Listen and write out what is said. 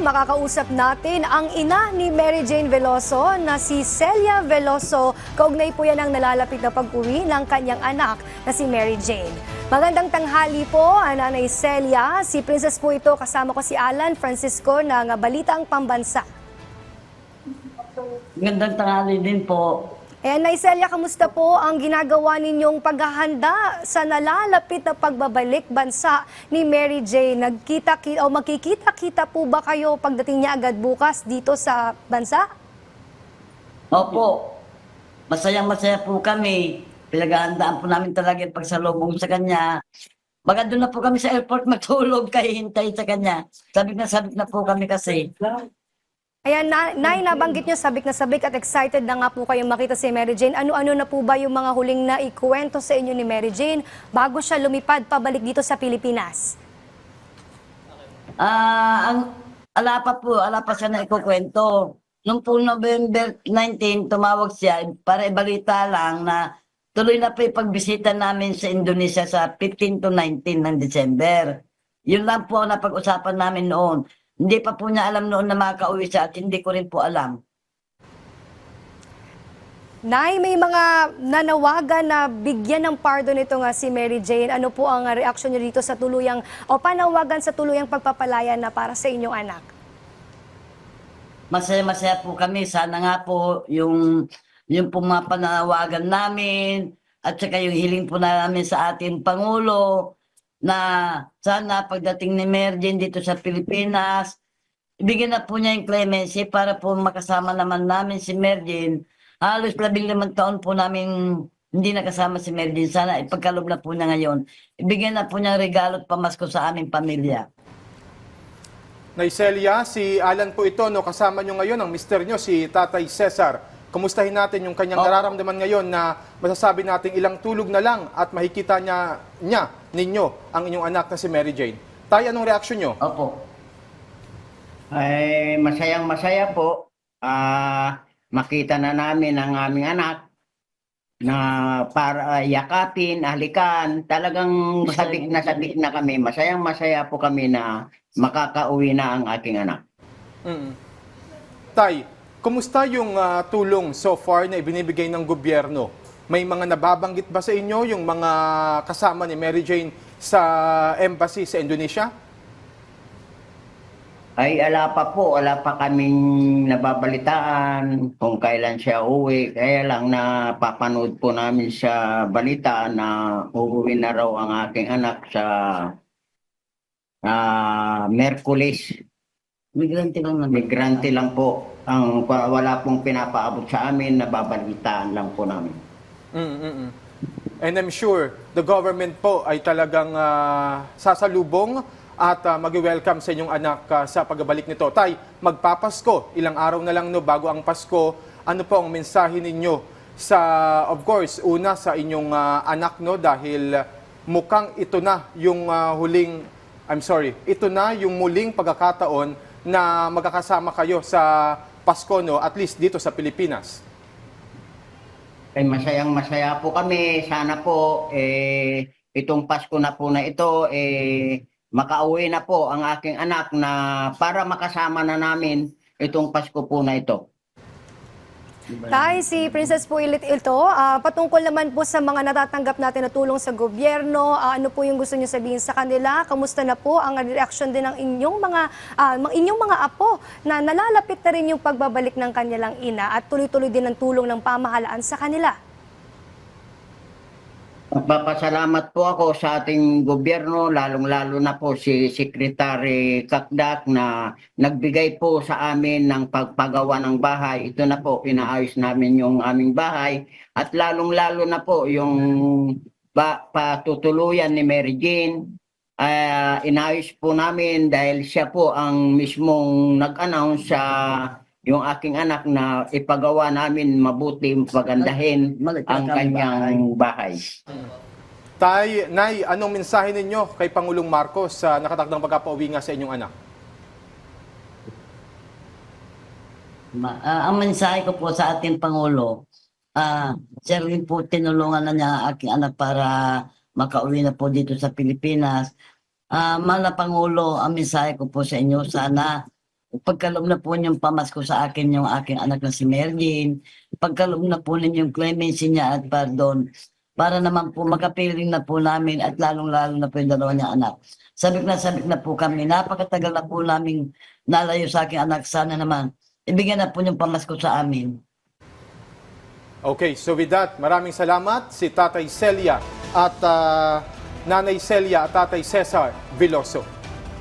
makakausap natin ang ina ni Mary Jane Veloso na si Celia Veloso. Kaugnay po yan ang nalalapit na pag-uwi ng kanyang anak na si Mary Jane. Magandang tanghali po, Nanay Celia. Si Princess po ito, kasama ko si Alan Francisco ng Balitang Pambansa. Magandang tanghali din po. Ayan, Nay Celia, kamusta po ang ginagawa ninyong paghahanda sa nalalapit na pagbabalik bansa ni Mary Jane? Magkikita-kita po ba kayo pagdating niya agad bukas dito sa bansa? Opo, masayang-masaya po kami. Pinaghahandaan po namin talaga yung pagsalubong sa kanya. Baga doon na po kami sa airport matulog kay hintay sa kanya. Sabik na po kami kasi. Ayan, Nay, nabanggit niyo sabik na sabik at excited na nga po kayong makita si Mary Jane. Ano-ano na po ba yung mga huling na ikwento sa inyo ni Mary Jane bago siya lumipad pabalik dito sa Pilipinas? Ala pa siya na ikukwento. Nung po November 19, tumawag siya para ibalita lang na tuloy na po yung pagbisita namin sa Indonesia sa 15 to 19 ng December. Yun lang po ang napag-usapan namin noon. Hindi pa po niya alam noon na makakauwi siya at hindi ko rin po alam. Nay, may mga nanawagan na bigyan ng pardon nito nga si Mary Jane. Ano po ang reaksyon niyo dito sa tuluyang o panawagan sa tuluyang pagpapalaya na para sa inyong anak? Masaya-masaya po kami. Sana nga po yung po mga panawagan namin at saka yung hiling po namin sa ating Pangulo na sana pagdating ni Mary Jane dito sa Pilipinas, ibigyan na po niya yung clemency para po makasama naman namin si Mary Jane. Halos 15 taon po namin hindi nakasama si Mary Jane. Sana ipagkalob na po niya ngayon. Ibigyan na po niya regalo at pamasko sa aming pamilya. Nay Celia, si Alan po ito, no, kasama nyo ngayon ang mister nyo, si Tatay Cesar. Kumustahin natin yung kanyang nararamdaman ngayon na masasabi natin ilang tulog na lang at makikita ninyo ang inyong anak na si Mary Jane. Tay, anong reaksyon nyo? Opo. Ay, masayang-masaya po. Makita na namin ang aming anak na para yakapin, halikan. Talagang sabik na kami. Masayang-masaya po kami na makakauwi na ang aking anak. Tay, kumusta yung tulong so far na ibinibigay ng gobyerno? May mga nababanggit ba sa inyo yung mga kasama ni Mary Jane sa embassy sa Indonesia? Ay, ala pa kaming nababalitaan kung kailan siya uwi. Kaya lang napapanood po namin sa balita na uuwi na raw ang aking anak sa Merkulis. Migrante lang naman. Migrante lang po. Wala pong pinapaabot sa amin, nababalitaan lang po namin. And I'm sure the government po ay talagang sasalubong at mag-welcome sa inyong anak sa pagbabalik nito. Tay, magpapasko, ilang araw na lang no, bago ang Pasko. Ano po ang mensahe ninyo sa, of course, una sa inyong anak, no, dahil mukhang ito na yung ito na yung muling pagkakataon na magkakasama kayo sa Pasko, no, at least dito sa Pilipinas. Ay, masayang-masaya po kami. Sana po itong Pasko na po na ito makauwi na po ang aking anak na para makasama na namin itong Pasko po na ito. Tay, si Princess po ito, patungkol naman po sa mga natatanggap natin na tulong sa gobyerno, ano po yung gusto niyo sabihin sa kanila? Kamusta na po ang reaction din ng inyong mga apo na nalalapit na rin yung pagbabalik ng kanilang ina at tuloy-tuloy din ang tulong ng pamahalaan sa kanila? Magpapasalamat po ako sa ating gobyerno, lalong-lalo na po si Secretary Kakdak na nagbigay po sa amin ng pagpagawa ng bahay. Ito na po, pinaayos namin yung aming bahay at lalong-lalo na po yung patutuluyan ni Mary Jane. Inayos po namin dahil siya po ang mismong nag-announce sa yung aking anak na ipagawa namin mabuti, pagandahin ang kanyang bahay. Tay, Nay, anong mensahe ninyo kay Pangulong Marcos sa nakatakdang pagkapauwi nga sa inyong anak? Ang mensahe ko po sa ating Pangulo, siya rin po tinulungan na niya ang aking anak para makauwi na po dito sa Pilipinas. Mahal na Pangulo, ang mensahe ko po sa inyo, sana pagkaloob na po niyong pamasko sa akin yung aking anak na si Merlin, pagkaloob na po ninyong clemency niya at pardon, para naman po makapiling na po namin at lalong-lalo na po yung dalawa niya anak. Sabik na po kami, napakatagal na po namin nalayo sa aking anak, sana naman ibigyan na po yung pamasko sa amin. Okay, so with that, maraming salamat si Tatay Celia at Nanay Celia at Tatay Cesar Veloso.